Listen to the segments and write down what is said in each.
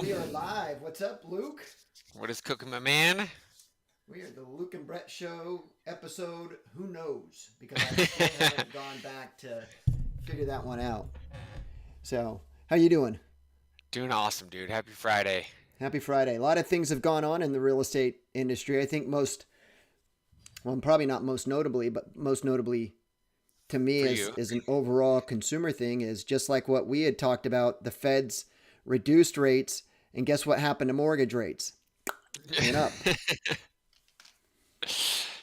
We are live. What's up, Luke? What is cooking, my man? We are the Luke and Brett Show episode. Who knows? Because I still haven't gone back to figure that one out. So, how you doing? Doing awesome, dude. Happy Friday. Happy Friday. A lot of things have gone on in the real estate industry. I think well, probably not most notably, but most notably to me For is you. an overall consumer thing is just like what we had talked about. The Feds reduced rates, and guess what happened to mortgage rates? Went up.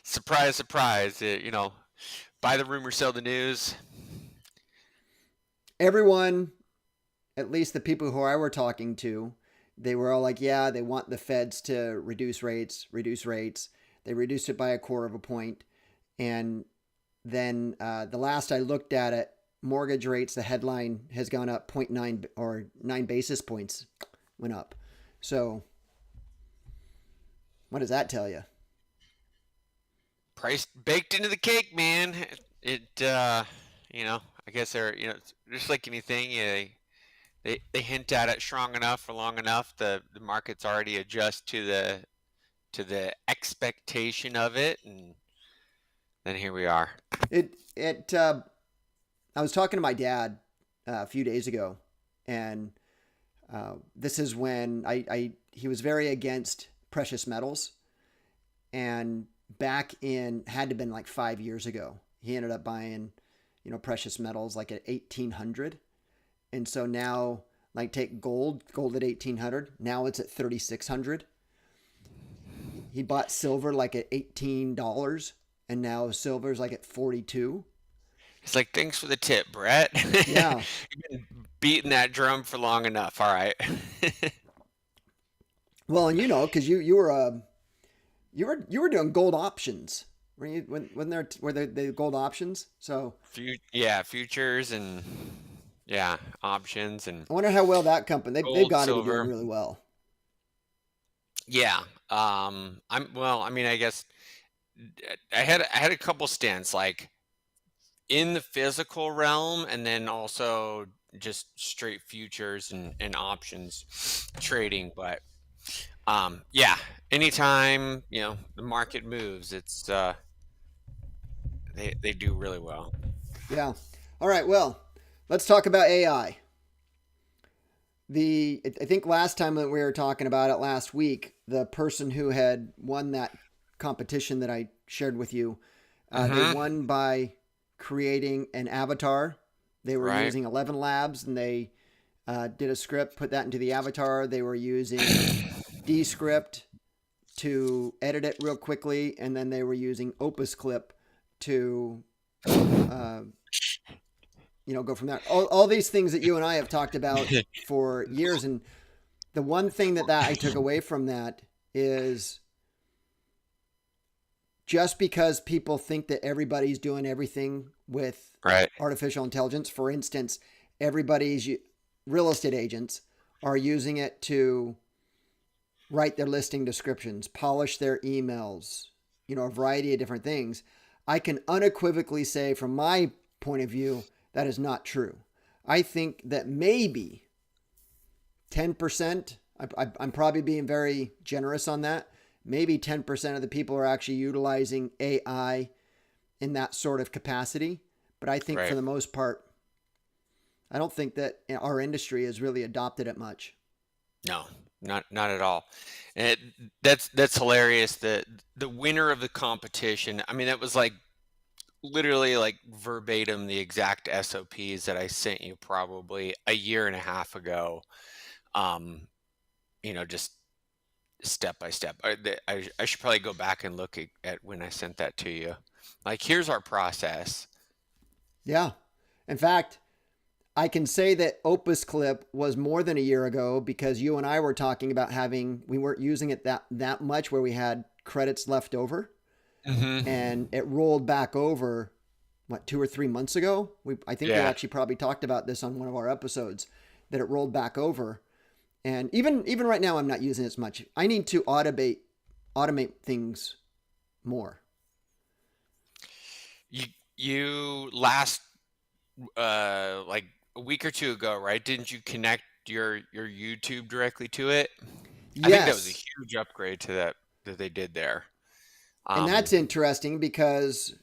Surprise, surprise. Buy the rumor, sell the news. Everyone, at least the people who I were talking to, they were all like, yeah, they want the feds to reduce rates, reduce rates. They reduced it by a quarter of a point. And then the last I looked at it, mortgage rates, the headline has gone up zero point 0.9 or 9 basis points went up. So what does that tell you? Price baked into the cake, man. I guess just like anything, they hint at it strong enough for long enough, the market's already adjust to the expectation of it, and then here we are. It I was talking to my dad a few days ago, and this is when he was very against precious metals, and back in had to been like 5 years ago, he ended up buying precious metals like at 1800, and so now like take gold at 1800, now it's at 3600. He bought silver like at $18, and now silver's like at 42. It's like, thanks for the tip, Brett. Yeah. You've been beating that drum for long enough. All right. Well, and because you were doing gold options. When there were the gold options? So Yeah, futures and yeah, options and I wonder how well that company they've gold, got to be doing silver. really well. Yeah. I mean, I guess I had a couple stints like in the physical realm and then also just straight futures and options trading. But yeah, anytime, the market moves, they do really well. Yeah. All right. Well, let's talk about AI. I think last time that we were talking about it last week, the person who had won that competition that I shared with you, they Mm-hmm. won by creating an avatar. They were Right. using 11 Labs, and they did a script, put that into the avatar. They were using Descript to edit it real quickly, and then they were using Opus Clip to uh, go from there. All these things that you and I have talked about for years, and the one thing that I took away from that is just because people think that everybody's doing everything with Right. artificial intelligence, for instance, everybody's real estate agents are using it to write their listing descriptions, polish their emails, a variety of different things. I can unequivocally say, from my point of view, that is not true. I think that maybe 10%, I'm probably being very generous on that. Maybe 10% of the people are actually utilizing AI in that sort of capacity. But I think for Right. the most part, I don't think that our industry has really adopted it much. No, not at all. And that's hilarious. The winner of the competition. I mean, that was like literally like verbatim the exact SOPs that I sent you probably a year and a half ago. Um, just step by step. I should probably go back and look at when I sent that to you. Like, here's our process. Yeah. In fact, I can say that Opus Clip was more than a year ago because you and I were talking about we weren't using it that much where we had credits left over, Hmm. and it rolled back over, what, 2 or 3 months ago? I think we Yeah. actually probably talked about this on one of our episodes, that it rolled back over. And even right now, I'm not using it as much. I need to automate things more. You you last like a week or two ago, right? Didn't you connect connect your YouTube directly to it. I think that was a Yes. huge upgrade to that they did there. And Um, that's interesting because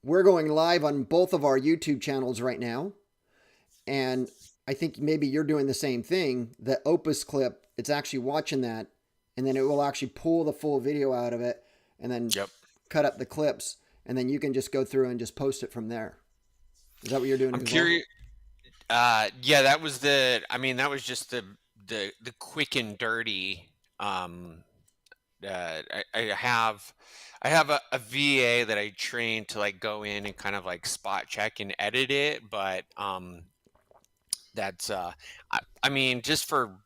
we're going live on both of our YouTube channels right now. And I think maybe you're doing the same thing. The Opus clip, it's actually watching that, and then it will actually pull the full video out of it and then yep. cut up the clips. And then you can just go through and just post it from there. Is that what you're doing I'm as well? curious. Yeah, that was the. I mean, that was just the quick and dirty. Um, I have a VA that I trained to like go in and kind of like spot check and edit it, but that's I mean, just for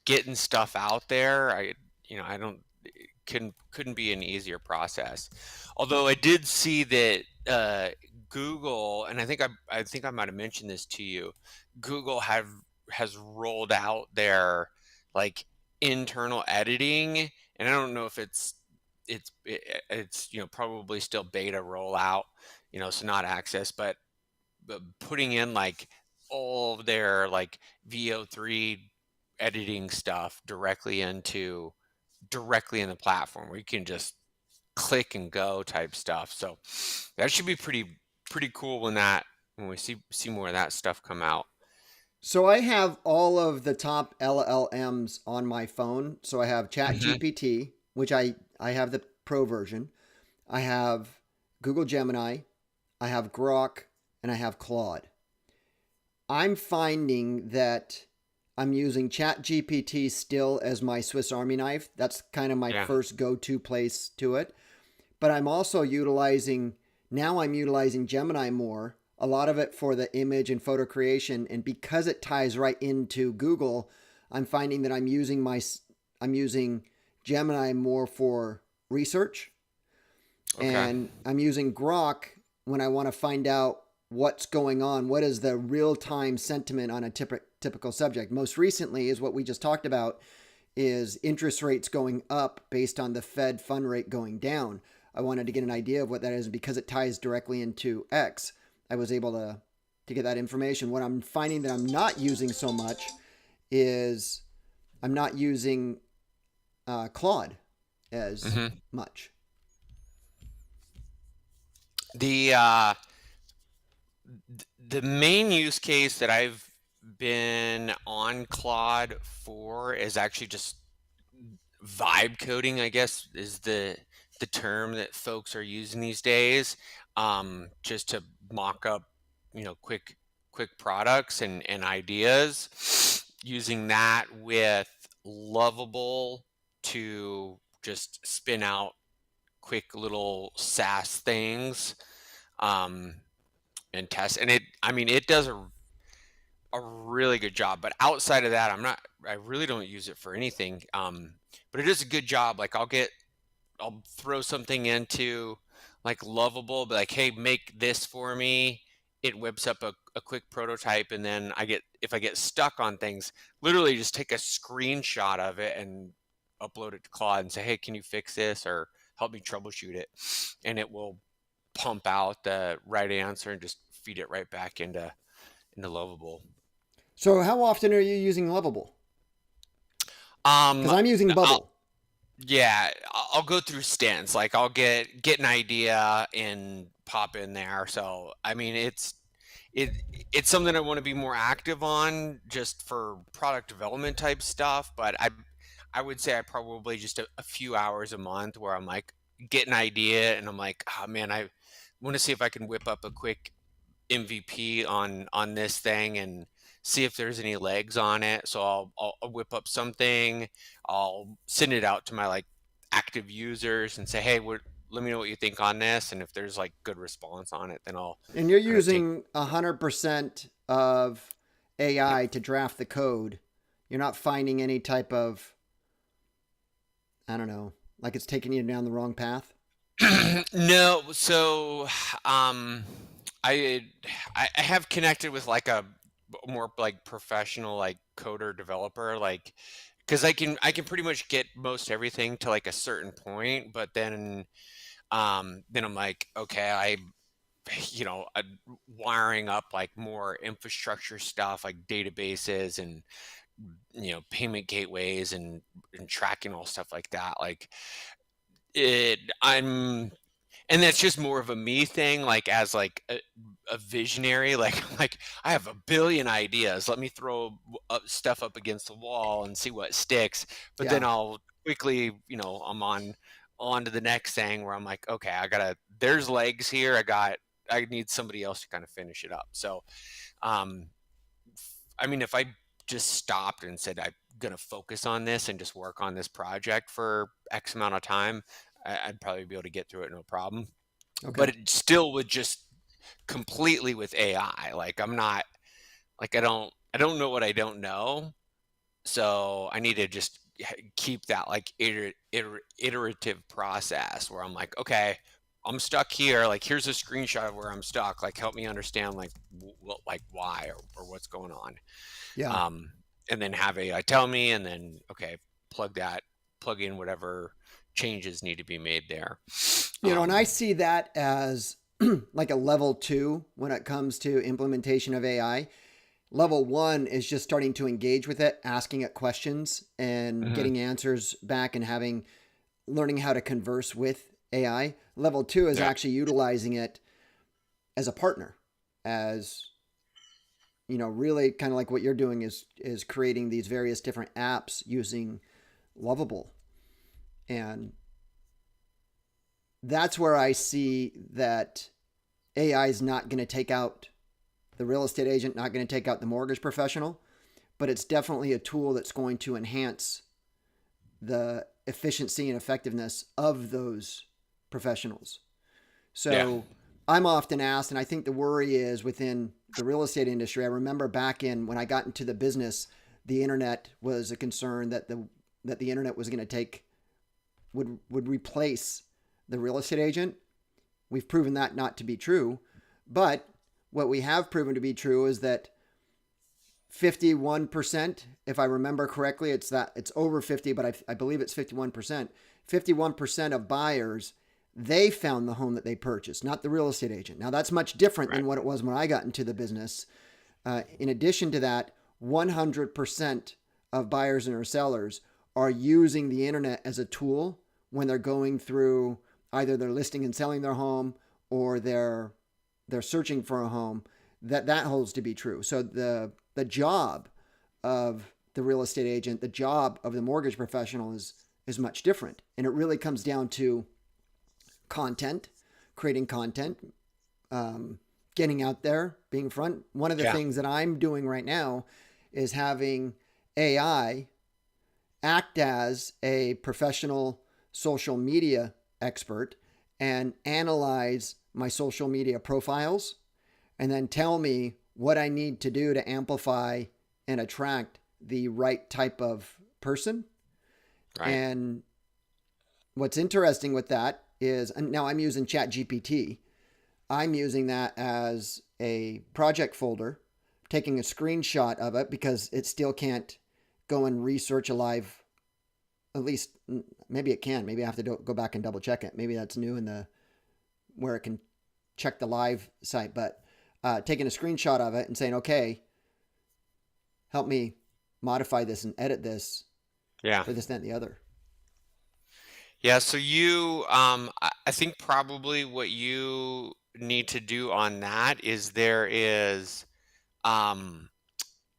getting stuff out there, I don't couldn't be an easier process. Although I did see that Google, and I think I might have mentioned this to you. Google has rolled out their like internal editing, and I don't know if it's probably still beta rollout, so not access, but putting in like all of their like VO3 editing stuff directly in the platform where you can just click and go type stuff. So that should be pretty cool when we see more of that stuff come out. So I have all of the top LLMs on my phone. So I have Hmm. ChatGPT, which I have the pro version. I have Google Gemini, I have Grok, and I have Claude. I'm finding that I'm using ChatGPT still as my Swiss Army knife. That's kind of my Yeah. first go-to place to it. But I'm utilizing Gemini more, a lot of it for the image and photo creation. And because it ties right into Google, I'm finding that I'm using Gemini more for research, Okay. and I'm using Grok when I want to find out what's going on. What is the real time sentiment on a typical subject? Most recently, is what we just talked about, is interest rates going up based on the Fed fund rate going down. I wanted to get an idea of what that is, and because it ties directly into X, I was able to get that information. What I'm finding that I'm not using so much is I'm not using Claude as Hmm. much. The the main use case that I've been on Claude for is actually just vibe coding, I guess, is the term that folks are using these days. Just to mock up, quick products and ideas, using that with Lovable to just spin out quick little SaaS things, um, and test. And I mean, it does a really good job. But outside of that, I really don't use it for anything. But it is a good job. Like I'll throw something into like Lovable, be like, hey, make this for me. It whips up a quick prototype, and then if I get stuck on things, literally just take a screenshot of it and upload it to Claude and say, hey, can you fix this or help me troubleshoot it? And it will pump out the right answer and just feed it right back into Lovable. So, how often are you using Lovable? Um, Because I'm using I'll, Bubble. yeah, I'll go through stints. Like I'll get an idea and pop in there. So I mean, it it's something I want to be more active on, just for product development type stuff. But I would say I probably just a few hours a month where I'm like get an idea and I'm like, oh man, I want to see if I can whip up a quick MVP on this thing and see if there's any legs on it. So I'll whip up something. I'll send it out to my like active users and say, hey, let me know what you think on this. And if there's like good response on it, then I'll And you're kind of take. using 100% of Yep. AI to draft the code. You're not finding any type of, I don't know, like it's taking you down the wrong path. No, so um, I I have connected with like a more like professional like coder developer, like because I can pretty much get most everything to like a certain point, but then I'm like, okay, I wiring up like more infrastructure stuff like databases and payment gateways and tracking all stuff like that. Like it, I'm and that's just more of a me thing, like as like a visionary, like I have a billion ideas. Let me throw up stuff up against the wall and see what sticks. But then Yeah. I'll quickly, I'm on to the next thing where I'm like, okay, there's legs here. I need somebody else to kind of finish it up. So, um, I mean, if I just stopped and said I'm gonna focus on this and just work on this project for X amount of time, I'd probably be able to get through it no problem. But Okay. it still would just completely with AI. Like I'm not like I don't know what I don't know. So I need to just keep that like iterative process where I'm like, okay, I'm stuck here. Like here's a screenshot of where I'm stuck. Like help me understand like what like why or what's going on. Yeah. Um, and then have AI tell me, and then okay, plug in whatever changes need to be made there. And I Um, see that as like a level two when it comes to implementation of AI. Level one is just starting to engage with it, asking it questions and mhm. getting answers back and learning how to converse with AI. Level two is Yeah, actually utilizing it as a partner, as really kind of like what you're doing is creating these various different apps using Lovable. And that's where I see that AI is not going to take out the real estate agent, not going to take out the mortgage professional, but it's definitely a tool that's going to enhance the efficiency and effectiveness of those professionals. yeah, So I'm often asked, and I think the worry is within the real estate industry. I remember back in when I got into the business, the internet was a concern that the internet was going to take would replace the real estate agent. We've proven that not to be true, but what we have proven to be true is that 51%, if I remember correctly, it's over 50, but I believe it's 51%. 51% of buyers, they found the home that they purchased, not the real estate agent. Now that's much different right. than what it was when I got into the business. In addition to that, 100% of buyers and sellers are using the internet as a tool when they're going through either they're listing and selling their home or they're searching for a home. That holds to be true. So the job of the real estate agent, the job of the mortgage professional is much different, and it really comes down to content, creating content, getting out there, being front. One of the Yeah, things that I'm doing right now is having AI act as a professional social media expert and analyze my social media profiles and then tell me what I need to do to amplify and attract the right type of person. right. And what's interesting with that is, and now I'm using ChatGPT. I'm using that as a project folder, taking a screenshot of it because it still can't go and research a live. At least maybe it can. Maybe I have to go back and double check it. Maybe that's new in the where it can check the live site. But taking a screenshot of it and saying, okay, help me modify this and edit this Yeah. for this, that, and the other. Yeah, so I think probably what you need to do on that is there is, um,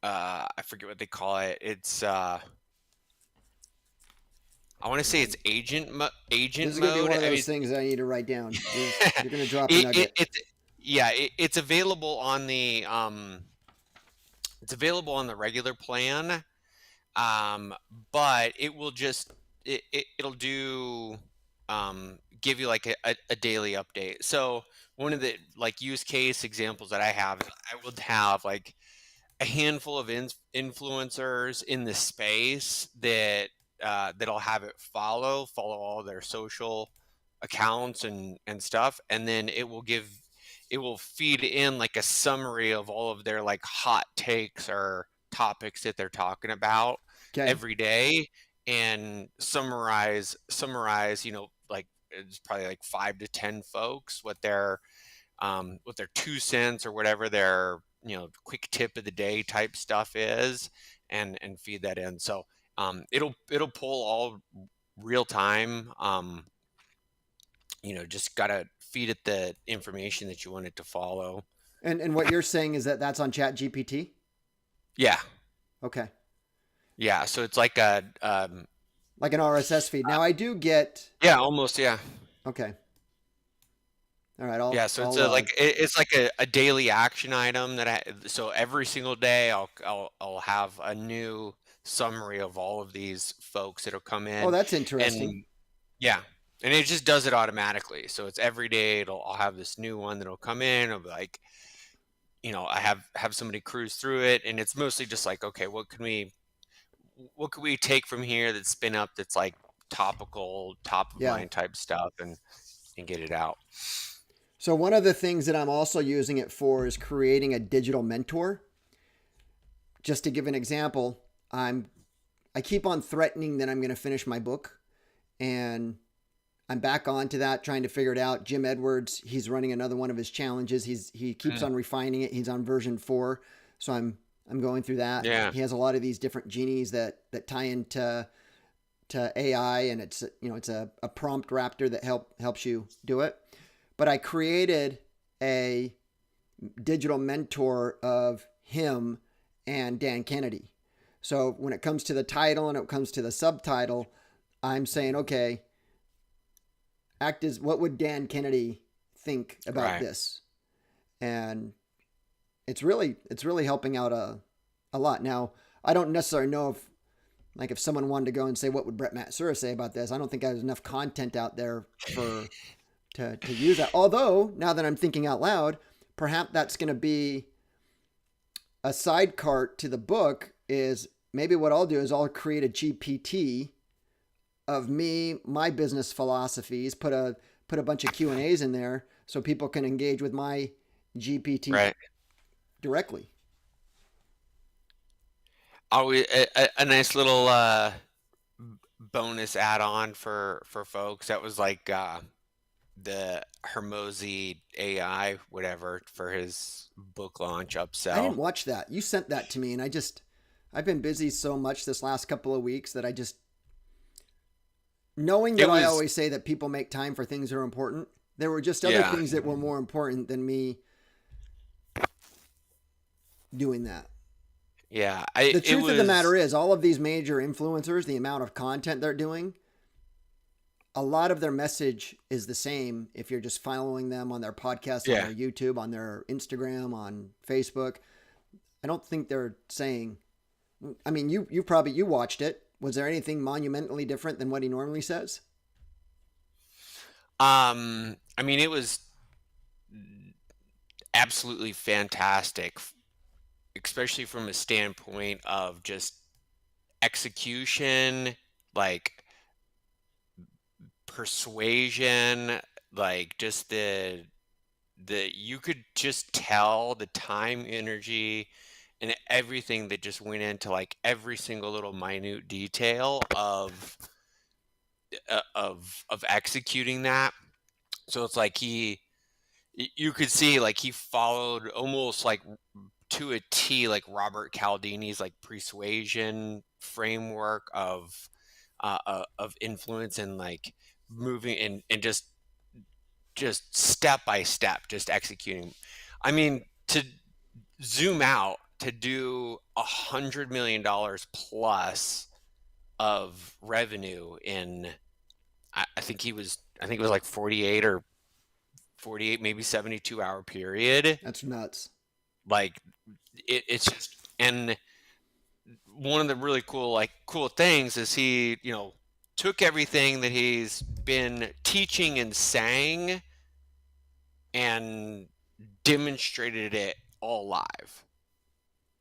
I forget what they call it. I want to say Man, it's agent this is going to be one mode. of I those mean, things that I need to write down. You're going to drop a it nugget. it's yeah, it's available on it's available on the regular plan. Um, but it will just it'll do give you like a daily update. So one of the like use case examples that I have is I would have like a handful of influencers in the space that'll have it follow all their social accounts and stuff, and then it will feed in like a summary of all of their like hot takes or topics that they're talking about Okay. every day, and summarize like it's probably like 5 to 10 folks what their what their 2 cents or whatever their quick tip of the day type stuff is, and feed that in. So it'll pull all real time. Just gotta feed it the information that you want it to follow. And what you're saying is that that's on Chat GPT? Yeah, Okay. yeah. So it's like a Like an RSS feed. Now I do get, yeah, almost, yeah. okay. All right. Yeah, so it's like a daily action item so every single day I'll have a new summary of all of these folks that'll come oh, in, that's interesting. and yeah, and it just does it automatically. So it's every day I'll have this new one that'll come in. I'll be like, I have somebody cruise through it, and it's mostly just like, okay, what could we take from here that's been up that's like topical, top of Yeah. mind type stuff, and get it out. So one of the things that I'm also using it for is creating a digital mentor. Just to give an example, I keep on threatening that I'm going to finish my book, and I'm back on to that, trying to figure it out. Jim Edwards, he's running another one of his challenges. He keeps on refining it. He's on version 4, so I'm going through that. Yeah. He has a lot of these different genies that tie into AI, and it's a prompt raptor that helps you do it. But I created a digital mentor of him and Dan Kennedy. So when it comes to the title and it comes to the subtitle, I'm saying, okay, what would Dan Kennedy think about Right. this? And it's really helping out a lot. Now, I don't necessarily know if someone wanted to go and say, what would Brett Matsura say about this? I don't think there's enough content out there to use that. Although, now that I'm thinking out loud, perhaps that's going to be a side cart to the book. Is maybe what I'll do is I'll create a GPT of me, my business philosophies, put a bunch of Q&As in there so people can engage with my GPT Right. directly. Always a nice little bonus add-on for folks. That was like the Hermosi AI, whatever, for his book launch I didn't upsell. watch that. You sent that to me, and I've been busy so much this last couple of weeks that I just, knowing that It I was always say that people make time for things that are important, there were just other yeah, things that were more important than me doing that. yeah. The It truth of the matter was is, all of these major influencers, the amount of content they're doing, a lot of their message is the same if you're just following them on their podcast, on yeah. their YouTube, on their Instagram, on Facebook. I don't think they're saying, I mean, you watched it. Was there anything monumentally different than what he normally says? I mean, it was absolutely fantastic, especially from a standpoint of just execution, like persuasion, like just you could just tell the time, energy, and everything that just went into like every single little minute detail of executing that. So it's like you could see like he followed almost like to a T, like Robert Cialdini's like persuasion framework of influence, and like moving and just step by step, just executing. I mean, to zoom out to do $100 million plus of revenue in, I think it was like 48, maybe 72-hour period. That's nuts. Like it's just, and one of the really cool things is he took everything that he's been teaching and saying and demonstrated it all live,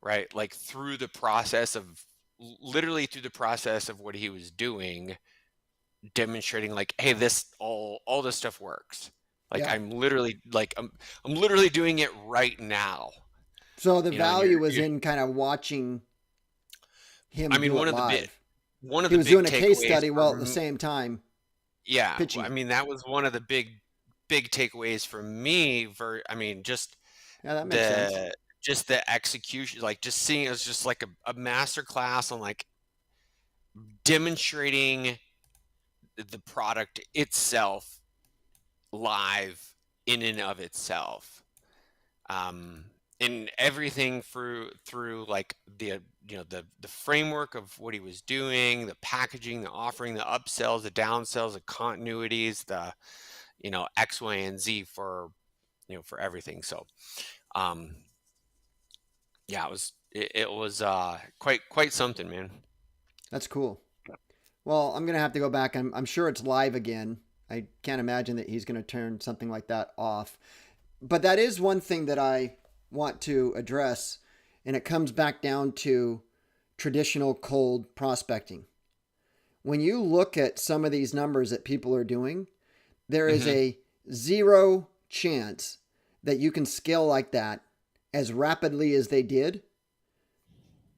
right? Like literally through the process of what he was doing, demonstrating like, hey, all this stuff works. Like Yeah. I'm literally doing it right now. So the And value was in kind of watching him I mean, do it live. one of He the was big doing a case takeaways study while at from the same time yeah, pitching I it. mean, that was one of the big big takeaways for me. I mean, Yeah, that makes sense. the just the execution, like just seeing it as just like a master class on like demonstrating the product itself live in and of itself. um and everything through like the framework of what he was doing, the packaging, the offering, the upsells, the downsells, the continuities, the X, Y, and Z for for everything. So um yeah, it was quite something, man. That's cool. Well, I'm gonna have to go back. I'm sure it's live again. I can't imagine that he's gonna turn something like that off. But that is one thing that I want to address, and it comes back down to traditional cold prospecting. When you look at some of these numbers that people are doing, there is Hmm. a zero chance that you can scale like that as rapidly as they did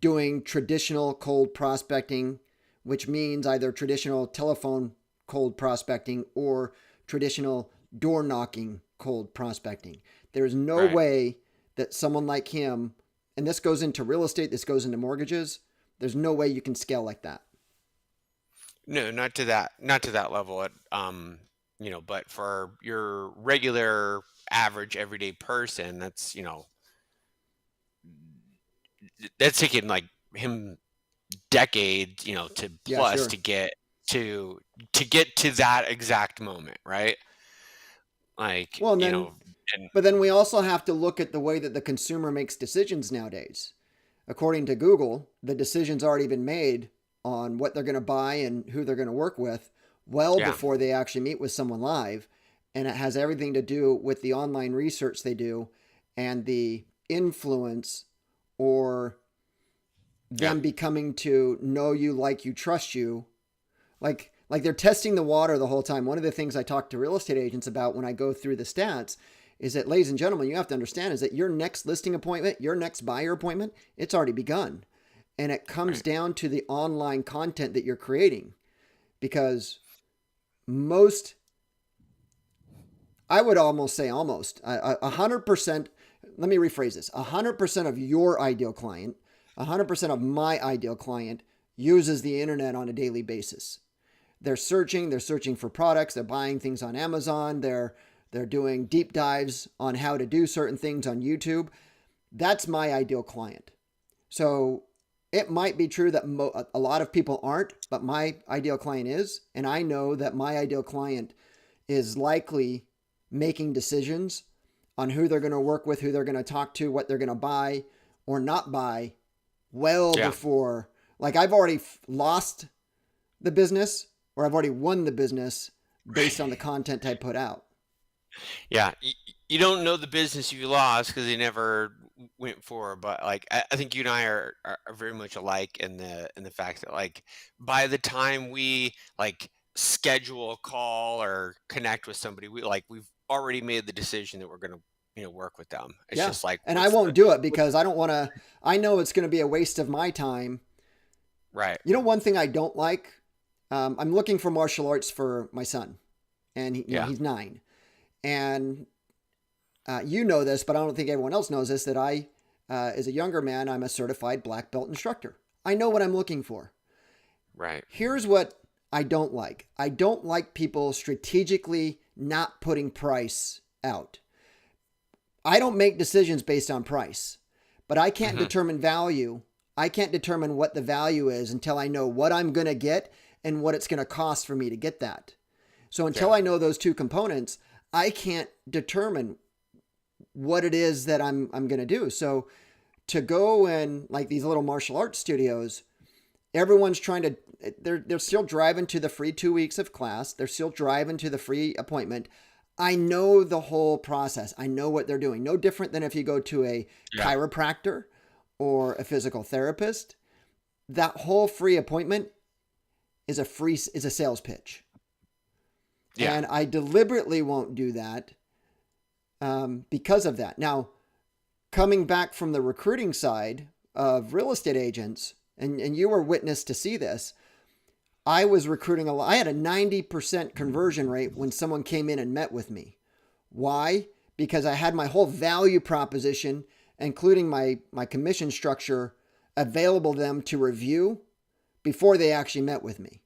doing traditional cold prospecting, which means either traditional telephone cold prospecting or traditional door knocking cold prospecting. There's no Right. way that someone like him, and this goes into real estate, this goes into mortgages, there's no way you can scale like that. No, not to that level. But for your regular, average, everyday person, that's taking like him decades, to Yeah, plus sure. to to get to that exact moment, right? Like, Well, and then, and but then we also have to look at the way that the consumer makes decisions nowadays. According to Google, the decision's already been made on what they're going to buy and who they're going to work with well yeah, before they actually meet with someone live. And it has everything to do with the online research they do and the influence or yeah, them becoming to know you, like you, trust you. Like they're testing the water the whole time. One of the things I talk to real estate agents about when I go through the stats is that, ladies and gentlemen, you have to understand is that your next listing appointment, your next buyer appointment, it's already begun. And it comes right, down to the online content that you're creating because most, I would almost say almost 100%, let me rephrase this, 100% of your ideal client, 100% of my ideal client uses the internet on a daily basis. They're searching for products, they're buying things on Amazon, they're doing deep dives on how to do certain things on YouTube. That's my ideal client. So it might be true that a lot of people aren't, but my ideal client is, and I know that my ideal client is likely making decisions on who they're going to work with, who they're going to talk to, what they're going to buy or not buy well yeah, before, like I've already lost the business or I've already won the business based on the content I put out. yeah. You don't know the business you lost because they never went for. But like, I think you and I are very much alike in the fact that like by the time we like schedule a call or connect with somebody, we've already made the decision that we're gonna work with them. It's Yeah. just like And I won't do it because I don't want to, I know it's going to be a waste of my time. right. You know, one thing I don't like, I'm looking for martial arts for my son and Yeah. he's 9. And you know this, but I don't think everyone else knows this, that I, as a younger man, I'm a certified black belt instructor. I know what I'm looking for. Right. Here's what I don't like. I don't like people strategically not putting price out. I don't make decisions based on price, but I can't Hmm. determine value. I can't determine what the value is until I know what I'm going to get and what it's going to cost for me to get that. So until Yeah. I know those two components, I can't determine what it is that I'm going to do. So to go in like these little martial arts studios, everyone's trying to they're still driving to the free 2 weeks of class. They're still driving to the free appointment. I know the whole process. I know what they're doing. No different than if you go to a Yeah. chiropractor or a physical therapist. That whole free appointment is a sales pitch. Yeah. And I deliberately won't do that because of that. Now, coming back from the recruiting side of real estate agents, and you were witness to see this, I was recruiting a lot. I had a 90% conversion rate when someone came in and met with me. Why? Because I had my whole value proposition, including my commission structure, available to them to review before they actually met with me.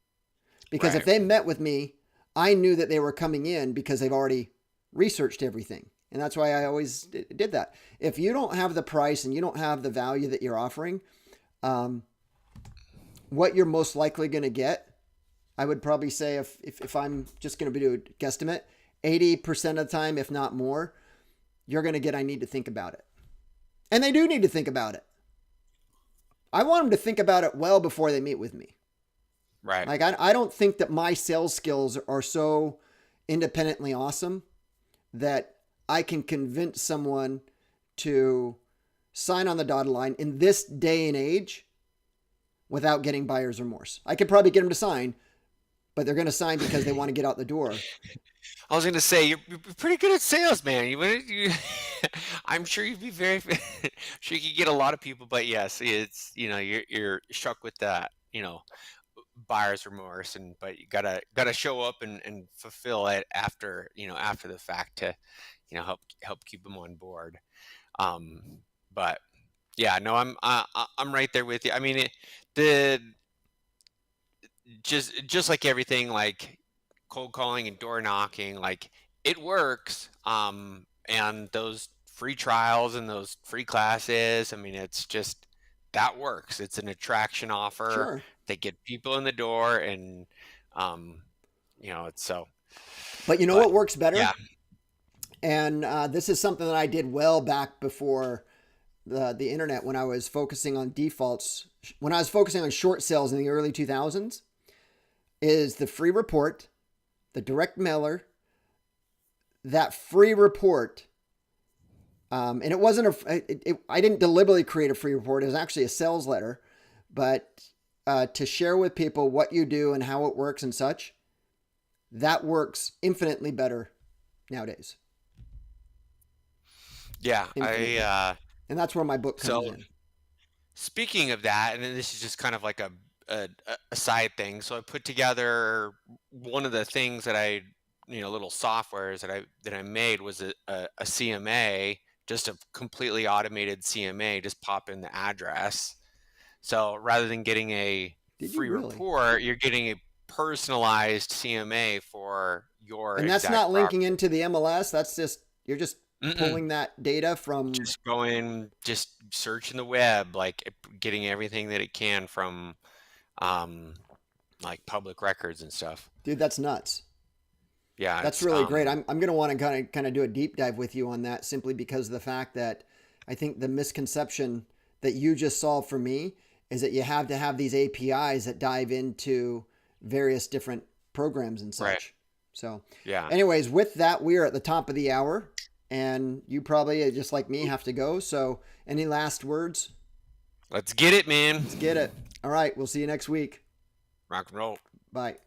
Because if Right. they met with me, I knew that they were coming in because they've already researched everything. And that's why I always did that. If you don't have the price and you don't have the value that you're offering, what you're most likely going to get, I would probably say if I'm just going to do a guesstimate, 80% of the time, if not more, you're going to get, I need to think about it. And they do need to think about it. I want them to think about it well before they meet with me. Right. Like, I don't think that my sales skills are so independently awesome that I can convince someone to sign on the dotted line in this day and age without getting buyer's remorse. I could probably get them to sign, but they're going to sign because they want to get out the door. I was going to say you're pretty good at sales, man. I'm sure you'd be very sure you could get a lot of people, but yes, it's you're struck with that buyer's remorse, but you gotta show up and fulfill it after the fact to help keep them on board. But yeah, no, I'm right there with you. I mean, the just like everything, like cold calling and door knocking, like it works. And those free trials and those free classes, I mean, it's just that works. It's an attraction offer. Sure. They get people in the door, and it's so. But you know But what works better? yeah, And this is something that I did well back before the internet, when I was focusing on defaults, when I was focusing on short sales in the early 2000s, is the free report, the direct mailer, that free report. And it wasn't I didn't deliberately create a free report. It was actually a sales letter, but to share with people what you do and how it works and such, that works infinitely better nowadays. yeah. Infinitely. And that's where my book comes So in. speaking of that, and then this is just kind of like a side thing. So I put together one of the things that little softwares that I made was a CMA, just a completely automated CMA. Just pop in the address. So rather than getting a Did you free really? report, you're getting a personalized CMA for your And that's exact not linking property. into the MLS. That's just, you're just Mm-mm. pulling that data from, Just searching the web, like getting everything that it can from um, like public records and stuff. dude, that's nuts. Yeah, That's it's really great. I'm going to want to kind of do a deep dive with you on that, simply because of the fact that I think the misconception that you just solved for me is that you have to have these APIs that dive into various different programs and right. such. So, Yeah. anyways, with that, we are at the top of the hour, and you probably, just like me, have to go. So, any last words? Let's get it, man. Let's get it. All right. We'll see you next week. Rock and roll. Bye.